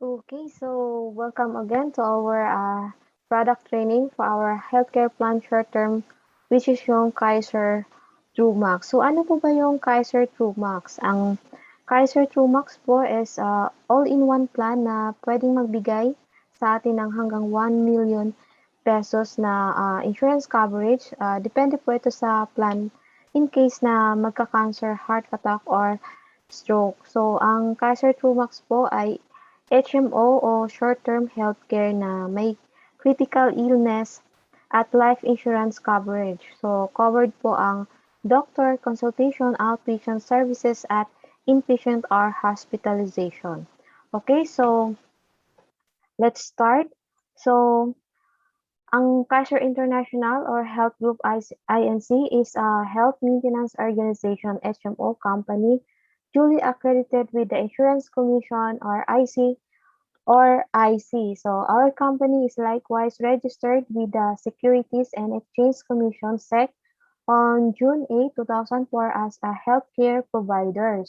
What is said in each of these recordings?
Okay, so welcome again to our product training for our healthcare plan short-term, which is yung Kaiser troomax. So ano po ba yung Kaiser troomax? Ang Kaiser troomax po is all-in-one plan na pwedeng magbigay sa atin ng hanggang 1 million pesos na insurance coverage. Depende po ito sa plan in case na magka-cancer, heart attack, or stroke. So, ang Kaiser troomax po ay HMO o short-term healthcare na may critical illness at life insurance coverage. So, covered po ang doctor consultation, outpatient services at inpatient or hospitalization. Okay, so let's start. So, ang Kaiser International or Health Group INC is a health maintenance organization HMO company duly accredited with the Insurance Commission or IC. So our company is likewise registered with the Securities and Exchange Commission SEC on June 8, 2004 as a healthcare provider.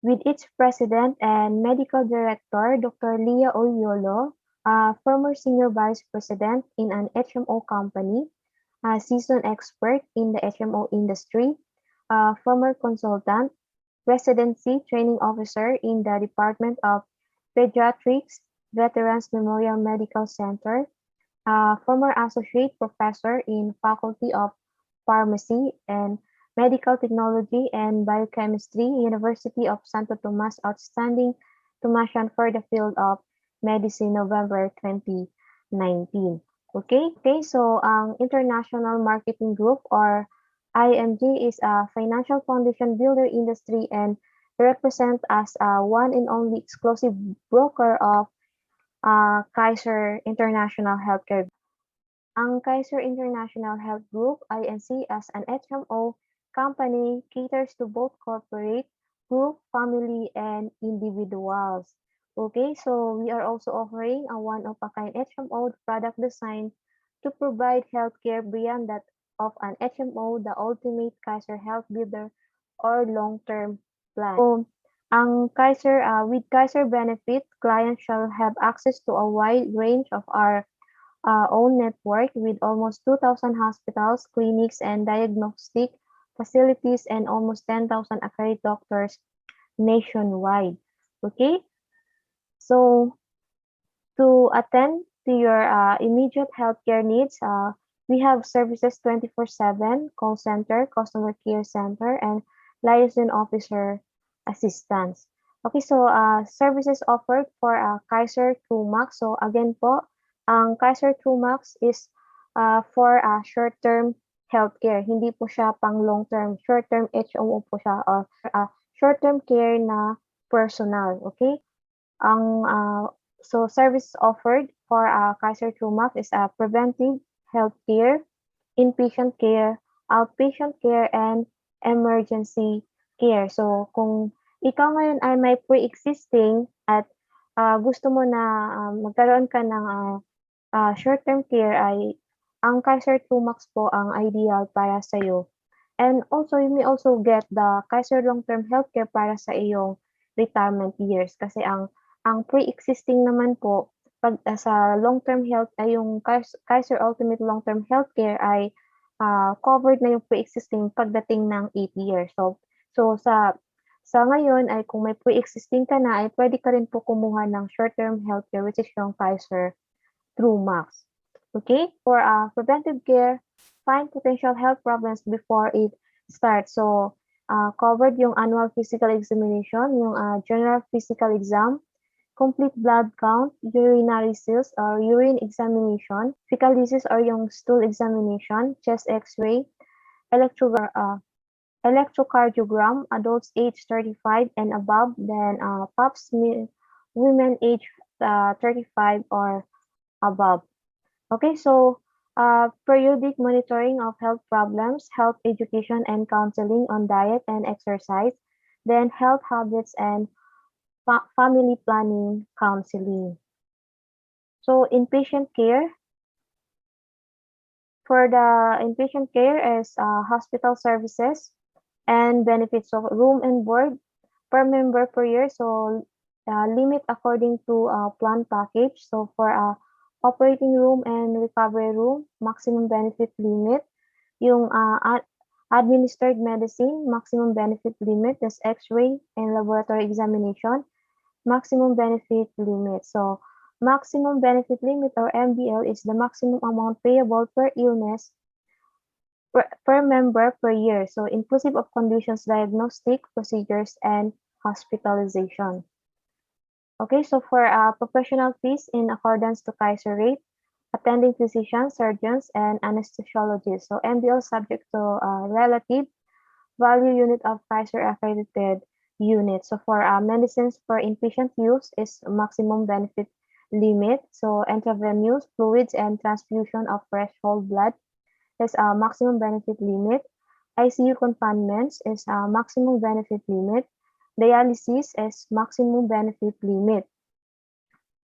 With its president and medical director, Dr. Leah Oyolo, a former senior vice president in an HMO company, a seasoned expert in the HMO industry, a former consultant, residency training officer in the Department of Pediatrics, Veterans Memorial Medical Center, a former associate professor in Faculty of Pharmacy and Medical Technology and Biochemistry, University of Santo Tomas, outstanding Tomasian for the field of medicine, November 2019. Okay, so ang International Marketing Group or IMG is a financial foundation builder industry and represent as a one and only exclusive broker of Kaiser International Healthcare. Ang Kaiser International Health Group, INC, as an HMO company caters to both corporate, group, family, and individuals. Okay, so we are also offering a one-of-a-kind HMO product design to provide healthcare beyond that of an HMO, the ultimate Kaiser Health Builder or long-term plan. So, ang Kaiser, with Kaiser benefit, clients shall have access to a wide range of our own network with almost 2,000 hospitals, clinics, and diagnostic facilities and almost 10,000 accredited doctors nationwide. Okay, so to attend to your immediate healthcare needs, we have services 24/7, call center, customer care center, and liaison officer assistance. Okay, so services offered for Kaiser troomax. So again po, ang Kaiser troomax is for short-term healthcare. Hindi po siya pang long-term. Short-term HMO po siya or short-term care na personal. Okay? Ang so service offered for Kaiser troomax is preventive healthcare, inpatient care, outpatient care, and emergency care. So kung ikaw ngayon ay may pre-existing at gusto mo na magkaroon ka ng short-term care ay ang Kaiser troomax po ang ideal para sa iyo. And also, you may also get the Kaiser long-term healthcare para sa iyong retirement years kasi ang pre-existing naman po pag sa long-term health ay yung Kaiser Ultimate Long-Term Healthcare ay covered na yung pre-existing pagdating ng 8 years. So sa ngayon ay kung may pre-existing ka na ay pwede ka rin po kumuha ng short-term healthcare which is yung Kaiser troomax. Okay? For preventive care, find potential health problems before it starts. So covered yung annual physical examination, yung general physical exam, complete blood count, urinary seals or urine examination, fecal disease or yung stool examination, chest x-ray, electrocardiogram, adults age 35 and above, then PAPS, women age 35 or above. Okay, so periodic monitoring of health problems, health education and counseling on diet and exercise, then health habits and family planning counseling. So inpatient care, for the inpatient care is hospital services and benefits of room and board per member per year. So limit according to plan package. So for operating room and recovery room, maximum benefit limit. Yung administered medicine, maximum benefit limit, that's X-ray and laboratory examination, maximum benefit limit. So maximum benefit limit or MBL is the maximum amount payable per illness per member per year. So inclusive of conditions, diagnostic, procedures, and hospitalization. Okay, so for professional fees in accordance to Kaiser rate, attending physicians, surgeons, and anesthesiologists. So MBL subject to relative value unit of Kaiser accredited unit. So for medicines for inpatient use is maximum benefit limit. So intravenous fluids and transfusion of fresh whole blood is a maximum benefit limit. ICU confinements is a maximum benefit limit. Dialysis is maximum benefit limit.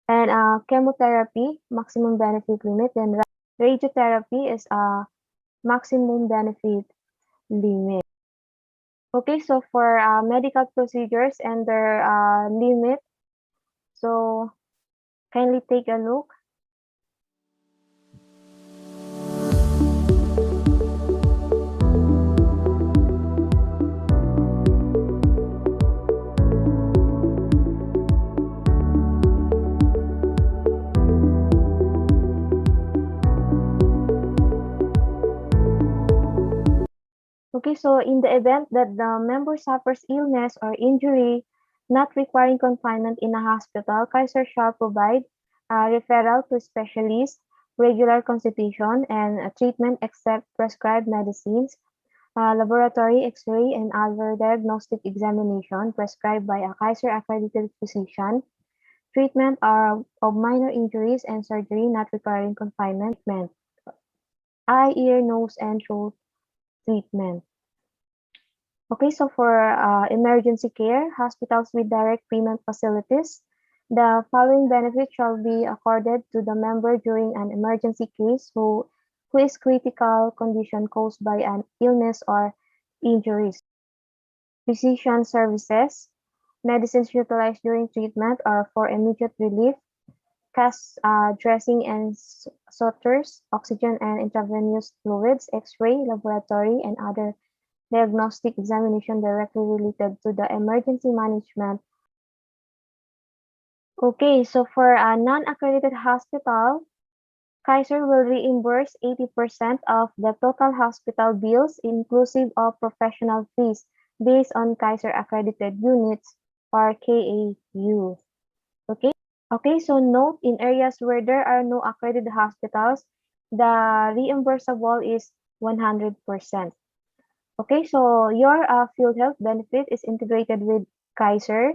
And chemotherapy, maximum benefit limit. Then radiotherapy is a maximum benefit limit. Okay, so for medical procedures and their limit, so kindly take a look. Okay, so in the event that the member suffers illness or injury not requiring confinement in a hospital, Kaiser shall provide a referral to specialist, regular consultation, and treatment except prescribed medicines, laboratory X-ray, and other diagnostic examination prescribed by a Kaiser accredited physician, treatment of minor injuries and surgery not requiring confinement, eye, ear, nose, and throat treatment. Okay, so for emergency care, hospitals with direct payment facilities, the following benefits shall be accorded to the member during an emergency case who is critical condition caused by an illness or injuries. Physician services, medicines utilized during treatment or for immediate relief, cast dressing and sutures, oxygen and intravenous fluids, X-ray, laboratory, and other diagnostic examination directly related to the emergency management. Okay, so for a non-accredited hospital, Kaiser will reimburse 80% of the total hospital bills inclusive of professional fees based on Kaiser accredited units or KAU. Okay? Okay, so note in areas where there are no accredited hospitals, the reimbursable is 100%. Okay, so your field health benefit is integrated with Kaiser.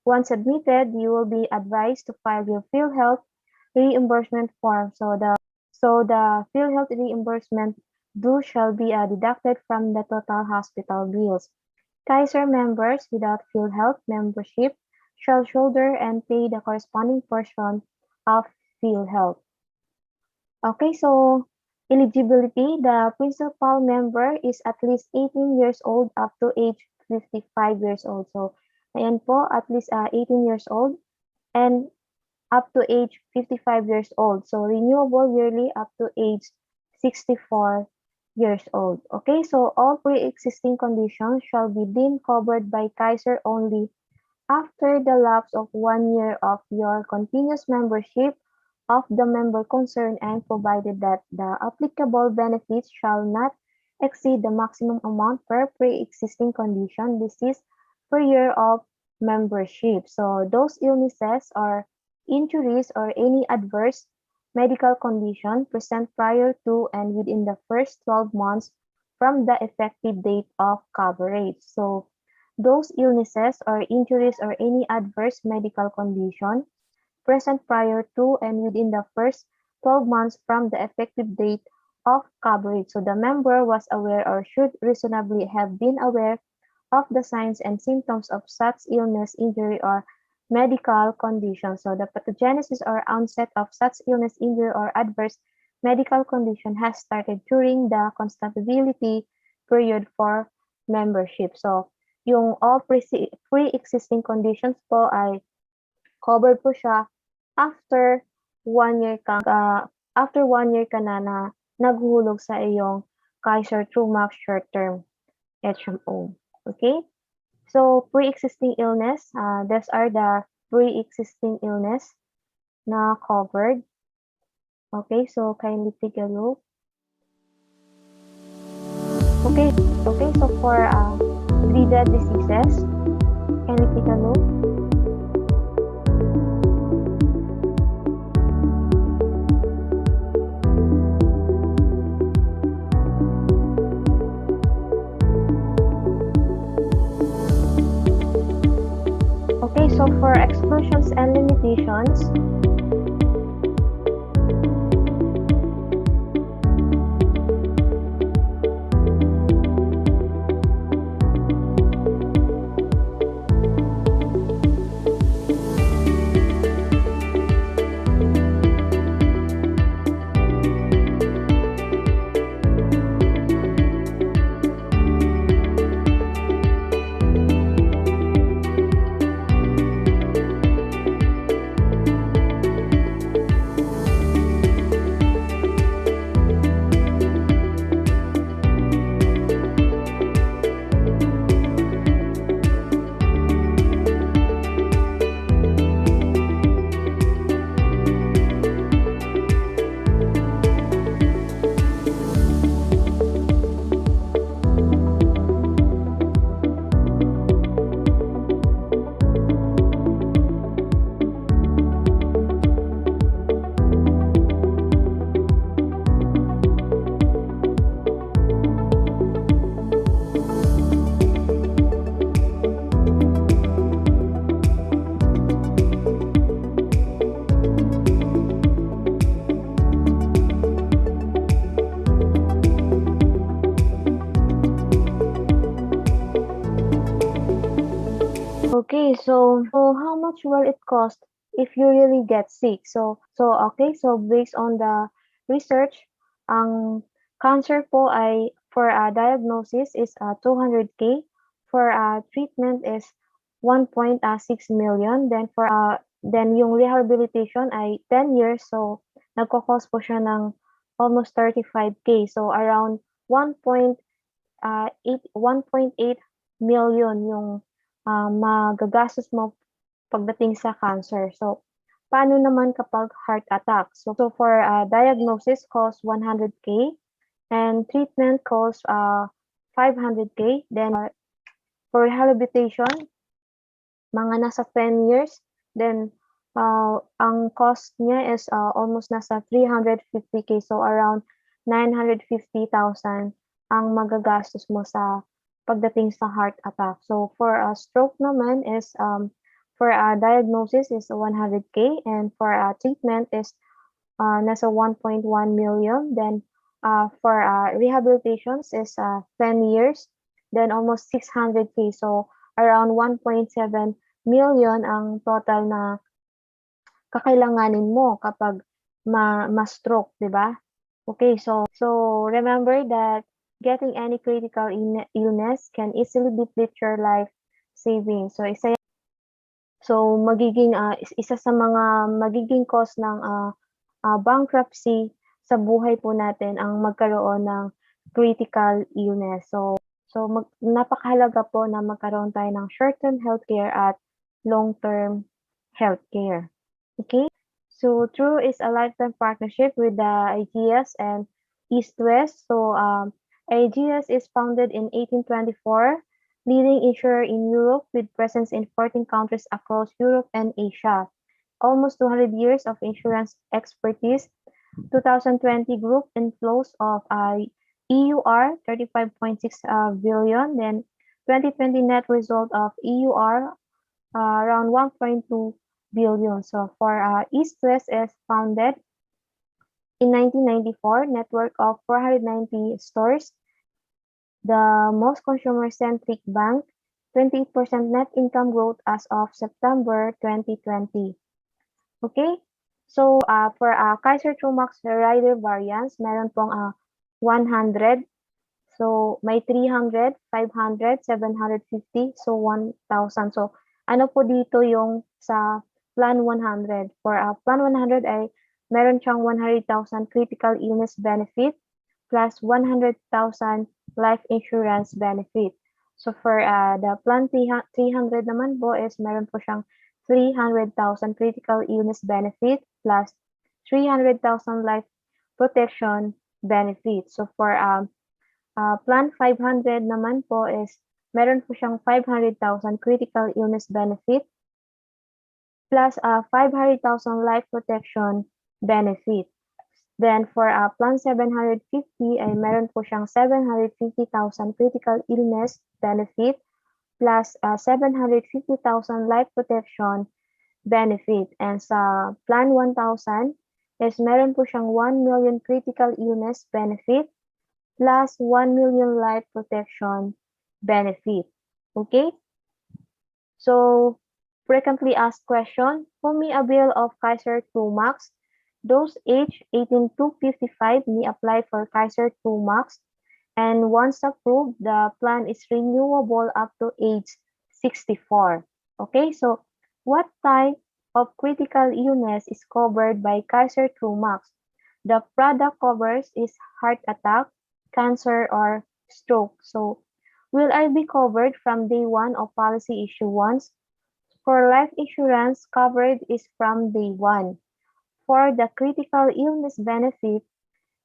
Once admitted, you will be advised to file your field health reimbursement form. So the field health reimbursement due shall be deducted from the total hospital bills. Kaiser members without field health membership shall shoulder and pay the corresponding portion of field health. Okay, so eligibility, the principal member is at least 18 years old up to age 55 years old. So, ayan po, at least 18 years old and up to age 55 years old. So, renewable yearly up to age 64 years old. Okay, so all pre-existing conditions shall be deemed covered by Kaiser only after the lapse of 1 year of your continuous membership of the member concerned and provided that the applicable benefits shall not exceed the maximum amount per pre-existing condition disease per year of membership. So those illnesses or injuries or any adverse medical condition present prior to and within the first 12 months from the effective date of coverage. So those illnesses or injuries or any adverse medical condition present prior to and within the first 12 months from the effective date of coverage. So the member was aware or should reasonably have been aware of the signs and symptoms of such illness, injury, or medical condition. So the pathogenesis or onset of such illness, injury, or adverse medical condition has started during the constatability period for membership. So yung all pre-existing conditions po ay covered po siya after 1 year after 1 year ka na naghuhulog sa iyong Kaiser troomax short-term HMO. Okay? So, pre-existing illness, these are the pre-existing illness na covered. Okay, so kindly take a look. Okay, so for breeded diseases, kindly take a look. Okay, so for exclusions and limitations, okay, so how much will it cost if you really get sick? So based on the research, ang cancer po ay for a diagnosis is 200K, for treatment is 1.6 million, then then yung rehabilitation ay 10 years, so nagko-cost po siya ng almost 35K. So around 1.8 million yung magagastos mo pagdating sa cancer. So, paano naman kapag heart attack? So for diagnosis costs 100K and treatment costs 500K. Then for rehabilitation, mga nasa 10 years. Then ang cost niya is almost nasa 350K. So around 950,000 ang magagastos mo sa pagdating sa heart attack. So for a stroke naman is for a diagnosis is 100K and for a treatment is nasa 1.1 million. Then for rehabilitations is 10 years, then almost 600K. So around 1.7 million ang total na kakailanganin mo kapag ma-stroke, 'di ba? Okay, so remember that getting any critical illness can easily deplete your life savings. So magiging isa sa mga magiging cause ng bankruptcy sa buhay po natin ang magkaroon ng critical illness. So napakahalaga po na magkaroon tayo ng short-term healthcare at long-term healthcare. Okay? So Troo is a lifetime partnership with the IGS and East West. So IGS is founded in 1824, leading insurer in Europe with presence in 14 countries across Europe and Asia. Almost 200 years of insurance expertise, 2020 group inflows of EUR 35.6 billion, then 2020 net result of EUR around 1.2 billion. So for East West is founded in 1994, network of 490 stores, the most consumer-centric bank, 20% net income growth as of September 2020. Okay? So for Kaiser troomax rider variants, meron pong 100. So may 300, 500, 750, so 1,000. So ano po dito yung sa Plan 100. For Plan 100 ay meron siyang 100,000 critical illness benefit plus 100,000 life insurance benefit. So for the Plan 300 naman po is meron po siyang 300,000 critical illness benefit plus 300,000 life protection benefit. So for Plan 500 naman po is meron po siyang 500,000 critical illness benefit plus 500,000 life protection benefit. Then for Plan 750 ay meron po siyang 750,000 critical illness benefit plus 750,000 life protection benefit. And sa Plan 1000 is meron po siyang 1 million critical illness benefit plus 1 million life protection benefit. Okay? So, frequently asked question, who may avail of Kaiser troomax? Those aged 18 to 55 may apply for Kaiser troomax, and once approved, the plan is renewable up to age 64. Okay, so what type of critical illness is covered by Kaiser troomax? The product covers is heart attack, cancer, or stroke. So, will I be covered from day one of policy issuance? For life insurance, coverage is from day one. For the critical illness benefit,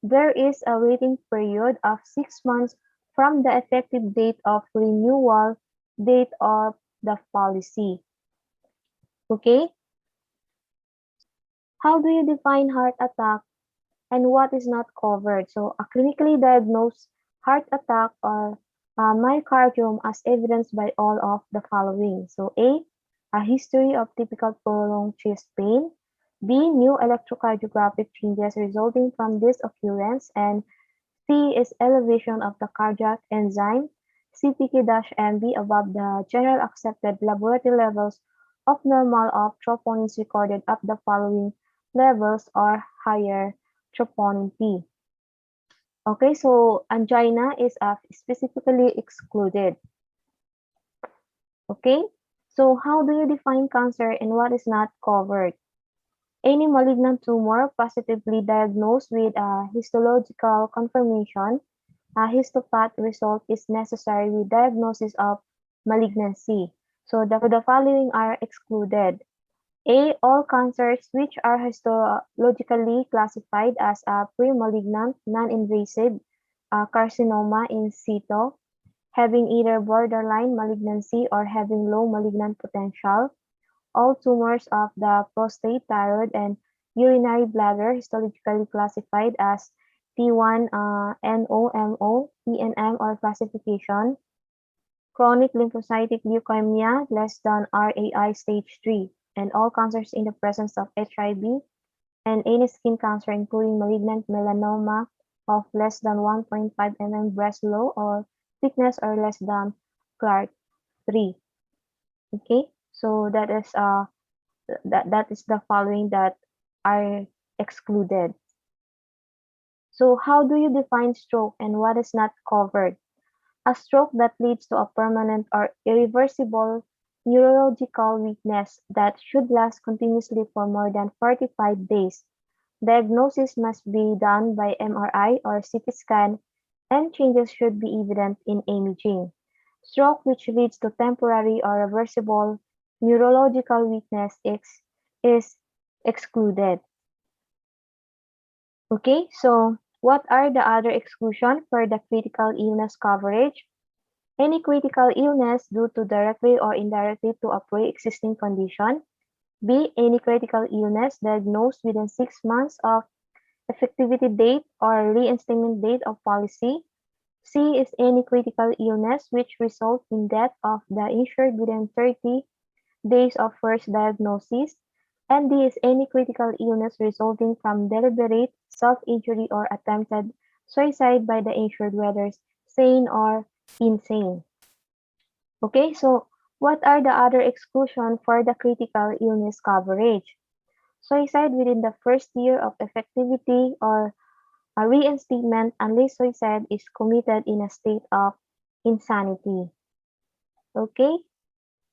there is a waiting period of 6 months from the effective date of renewal date of the policy. Okay? How do you define heart attack and what is not covered? So, a clinically diagnosed heart attack or myocardium as evidenced by all of the following. So, a history of typical prolonged chest pain. B, new electrocardiographic changes resulting from this occurrence. And C is elevation of the cardiac enzyme CPK-MB above the general accepted laboratory levels of normal of troponins recorded at the following levels or higher troponin P. Okay, so angina is specifically excluded. Okay, so how do you define cancer and what is not covered? Any malignant tumor positively diagnosed with a histological confirmation, a histopath result is necessary with diagnosis of malignancy. So the following are excluded. A, all cancers which are histologically classified as a pre-malignant, non-invasive carcinoma in situ, having either borderline malignancy or having low malignant potential. All tumors of the prostate, thyroid, and urinary bladder histologically classified as T1, NOMO, TNM, or classification. Chronic lymphocytic leukemia less than RAI stage 3, and all cancers in the presence of HIV, and any skin cancer including malignant melanoma of less than 1.5 mm breast low or thickness or less than Clark 3. Okay, so that is the following that are excluded. So how do you define stroke and what is not covered? A stroke that leads to a permanent or irreversible neurological weakness that should last continuously for more than 45 days. Diagnosis must be done by MRI or CT scan, and changes should be evident in imaging. Stroke which leads to temporary or reversible neurological weakness is excluded. Okay, so what are the other exclusion for the critical illness coverage? Any critical illness due to directly or indirectly to a pre-existing condition. B, any critical illness diagnosed within 6 months of effectivity date or reinstatement date of policy. C is any critical illness which results in death of the insured within 30 days of first diagnosis. And D is any critical illness resulting from deliberate self-injury or attempted suicide by the insured, whether sane or insane. Okay, so what are the other exclusions for the critical illness coverage? Suicide within the first year of effectivity or a reinstatement unless suicide is committed in a state of insanity. Okay?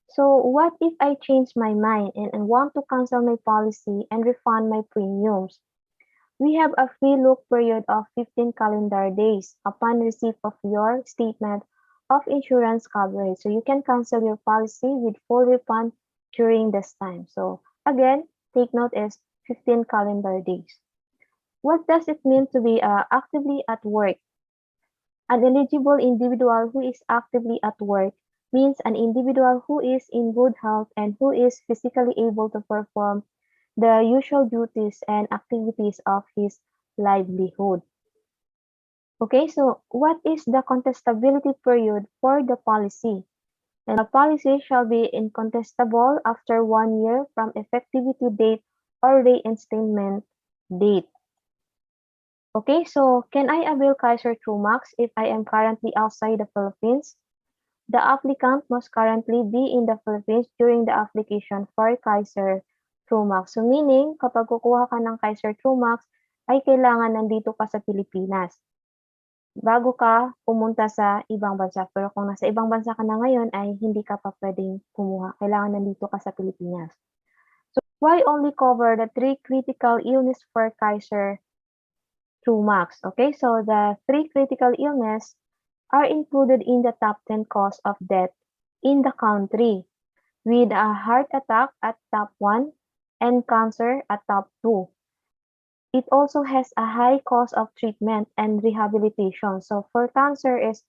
So what if I change my mind and I want to cancel my policy and refund my premiums? We have a free look period of 15 calendar days upon receipt of your statement of insurance coverage. So you can cancel your policy with full refund during this time. So again, take note is 15 calendar days. What does it mean to be actively at work? An eligible individual who is actively at work means an individual who is in good health and who is physically able to perform the usual duties and activities of his livelihood. Okay, so what is the contestability period for the policy? And the policy shall be incontestable after 1 year from effectivity date or reinstatement date. Okay, so can I avail Kaiser troomax if I am currently outside the Philippines? The applicant must currently be in the Philippines during the application for Kaiser troomax. So meaning, kapag kukuha ka ng Kaiser troomax, ay kailangan nandito ka sa Pilipinas bago ka pumunta sa ibang bansa. Pero kung nasa ibang bansa ka na ngayon ay hindi ka pa pwedeng kumuha. Kailangan nandito ka sa Pilipinas. So why only cover the 3 critical illness for Kaiser troomax? Okay, so the 3 critical illness are included in the top 10 cause of death in the country, with a heart attack at top 1 and cancer at top 2. It also has a high cost of treatment and rehabilitation. So for cancer is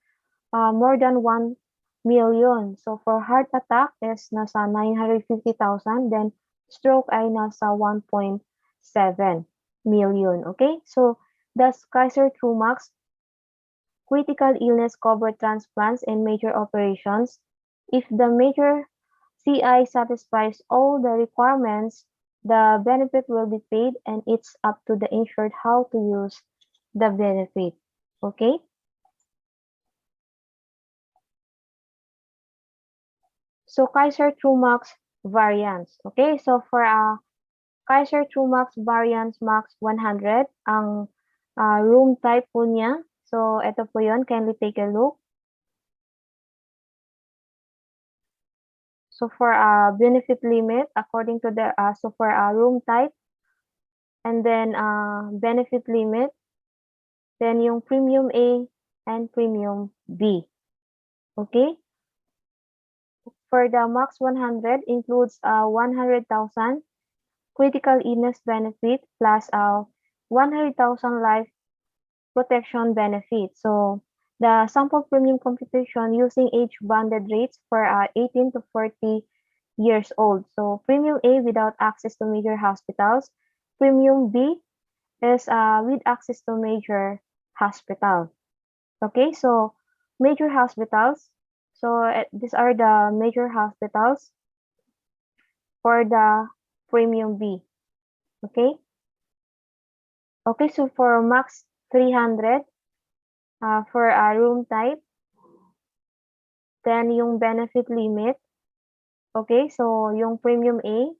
more than 1 million. So for heart attack is nasa 950,000, then stroke ay nasa 1.7 million. Okay? So the Kaiser troomax critical illness cover transplants and major operations. If the major CI satisfies all the requirements, the benefit will be paid and it's up to the insured how to use the benefit. Okay? So Kaiser troomax variants. Okay? So for Kaiser troomax variants max 100, ang room type po niya. So ito po yun. Kindly take a look. So for benefit limit, according to the, so for room type, and then benefit limit, then yung premium A and premium B. Okay? For the max 100 includes 100,000 critical illness benefit plus 100,000 life protection benefit. So the sample premium computation using age-banded rates for 18 to 40 years old. So premium A without access to major hospitals. Premium B is with access to major hospital. Okay, so major hospitals. So these are the major hospitals for the premium B. Okay. Okay, so for max 300 for a room type, then yung benefit limit. Okay, so yung premium A,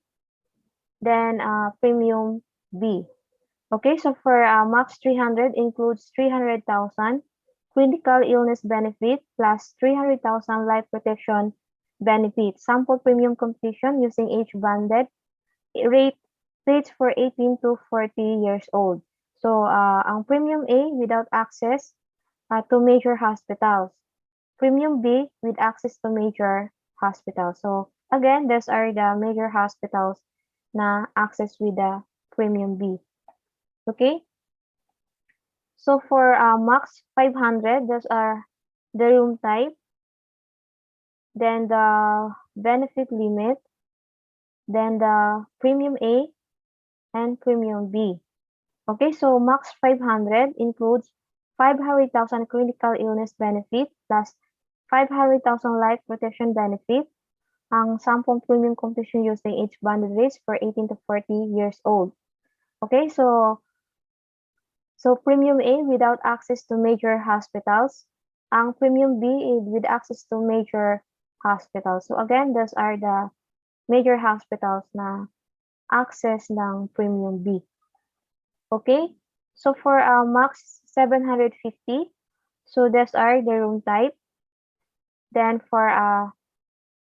then premium B. Okay, so for max 300 includes 300,000 critical illness benefit plus 300,000 life protection benefit. Sample premium completion using age-banded rates for 18 to 40 years old. So, ang premium A without access to major hospitals. Premium B with access to major hospitals. So, again, those are the major hospitals na access with the premium B. Okay? So, for max 500, those are the room type, then the benefit limit, then the premium A, and premium B. Okay, so max 500 includes 500,000 critical illness benefit plus 500,000 life protection benefit. Ang sample premium completion using age-banded rates for 18 to 40 years old. Okay, so premium A without access to major hospitals. Ang premium B is with access to major hospitals. So again, those are the major hospitals na access ng premium B. Okay, so for max 750, so those are the room type. Then for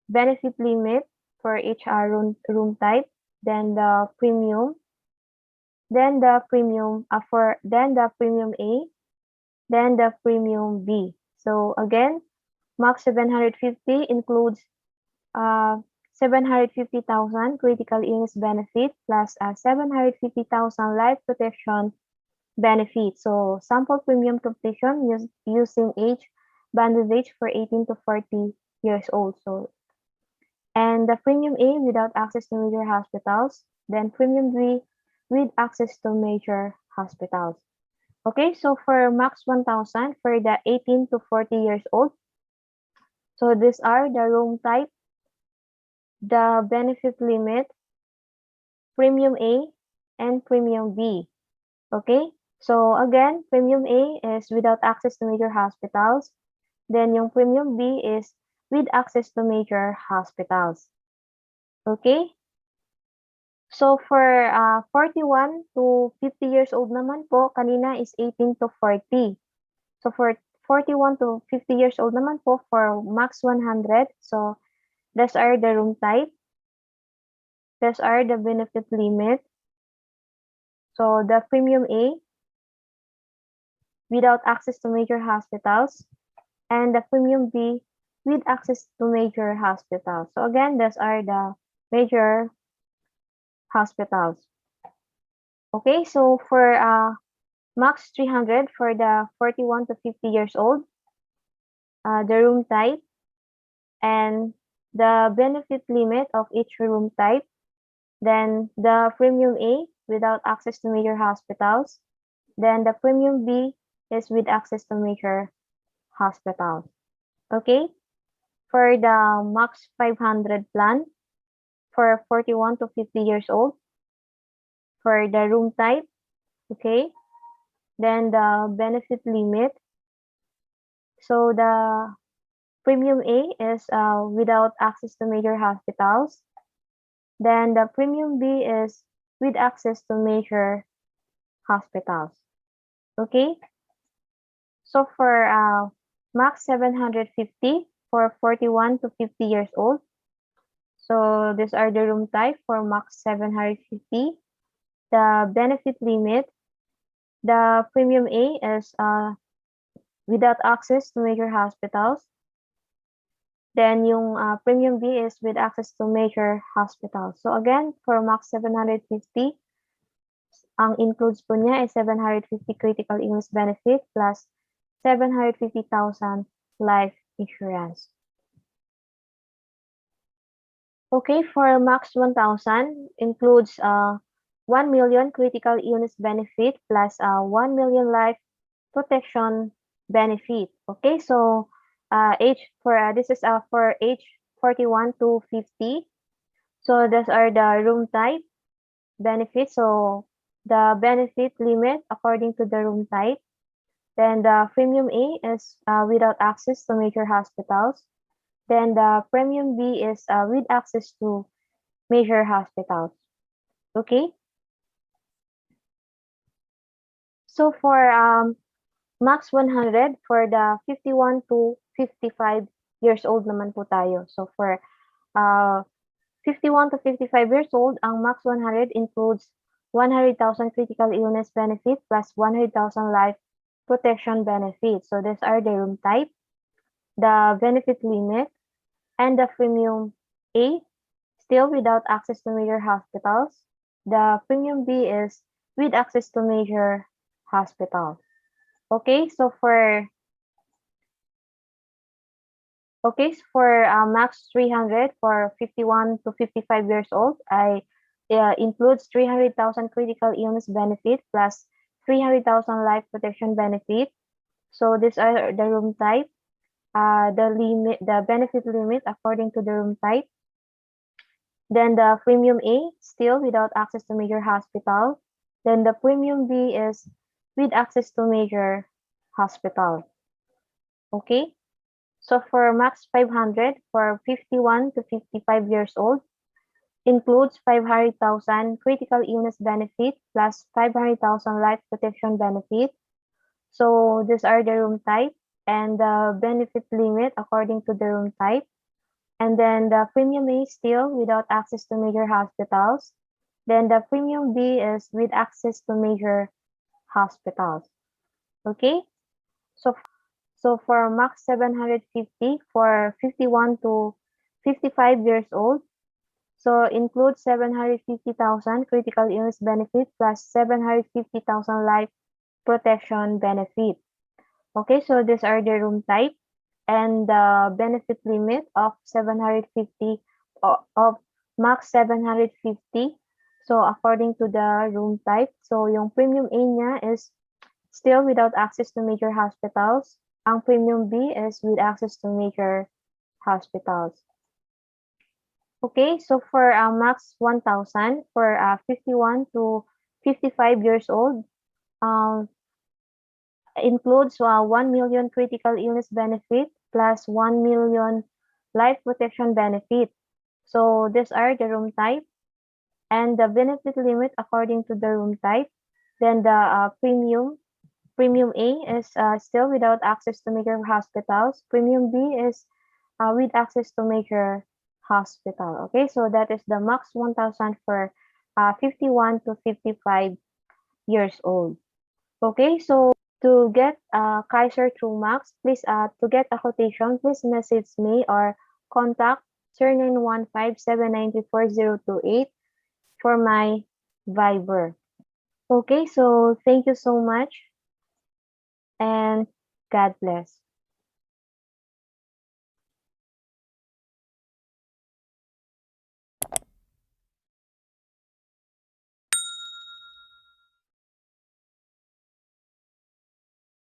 benefit limit for each room type, then the premium, then the premium then the premium A, then the premium B. So again, max 750 includes 750,000 critical illness benefit plus 750,000 life protection benefit. So sample premium completion using banded age for 18 to 40 years old. So and the premium A without access to major hospitals, then premium B with access to major hospitals. Okay, so for max 1,000 for the 18 to 40 years old, so these are the room type, the benefit limit, premium A, and premium B. Okay, so again, premium A is without access to major hospitals. Then yung premium B is with access to major hospitals. Okay, so for 41 to 50 years old naman po, kanina is 18 to 40. So for 41 to 50 years old naman po for max 100. So those are the room type. Those are the benefit limit. So the premium A without access to major hospitals and the premium B with access to major hospitals. So again, those are the major hospitals. Okay, so for max 300 for the 41 to 50 years old, the room type and the benefit limit of each room type, then the premium A without access to major hospitals, then the premium B is with access to major hospitals. Okay, for the max 500 plan for 41 to 50 years old, for the room type, okay, then the benefit limit. So the premium A is without access to major hospitals. Then the premium B is with access to major hospitals. Okay? So for max 750 for 41 to 50 years old. So these are the room type for max 750. The benefit limit, the premium A is without access to major hospitals. Then yung premium B is with access to major hospitals. So again, for max 750, ang includes po niya is 750 critical illness benefit plus 750,000 life insurance. Okay, for max 1,000 includes 1 million critical illness benefit plus 1 million life protection benefit. Okay, so this is for age 41 to 50. So those are the room type benefits. So the benefit limit according to the room type. Then the premium A is without access to major hospitals. Then the premium B is with access to major hospitals. Okay. So for max 100 for the 51 to 55 years old naman po tayo. So for 51 to 55 years old, ang max 100 includes 100,000 critical illness benefit plus 100,000 life protection benefit. So these are the room type, the benefit limit, and the premium A, still without access to major hospitals. The premium B is with access to major hospitals. Okay, so for max 300 for 51 to 55 years old, includes 300,000 critical illness benefit plus 300,000 life protection benefit. So these are the room type, the benefit limit according to the room type. Then the premium A, still without access to major hospital. Then the premium B is with access to major hospital. Okay? So for max 500 for 51 to 55 years old, includes 500,000 critical illness benefit plus 500,000 life protection benefit. So these are the room type and the benefit limit according to the room type. And then the premium A is still without access to major hospitals. Then the premium B is with access to major hospitals. Okay? So for max 750 for 51 to 55 years old, so includes 750,000 critical illness benefit plus 750,000 life protection benefit. Okay, so these are the room type and the benefit limit of 750 of max 750. So according to the room type, so yung premium A niya is still without access to major hospitals. Ang premium B is with access to major hospitals. Okay, so for max 1,000 for 51 to 55 years old, includes 1 million critical illness benefit plus 1 million life protection benefit. So these are the room type and the benefit limit according to the room type. Then the premium A is still without access to major hospitals. Premium B is with access to major hospital. Okay, so that is the max 1,000 for 51 to 55 years old. Okay, so to get Kaiser troomax, please to get a quotation, please message me or contact 0915-793-4028 for my Viber. Okay, so thank you so much and God bless.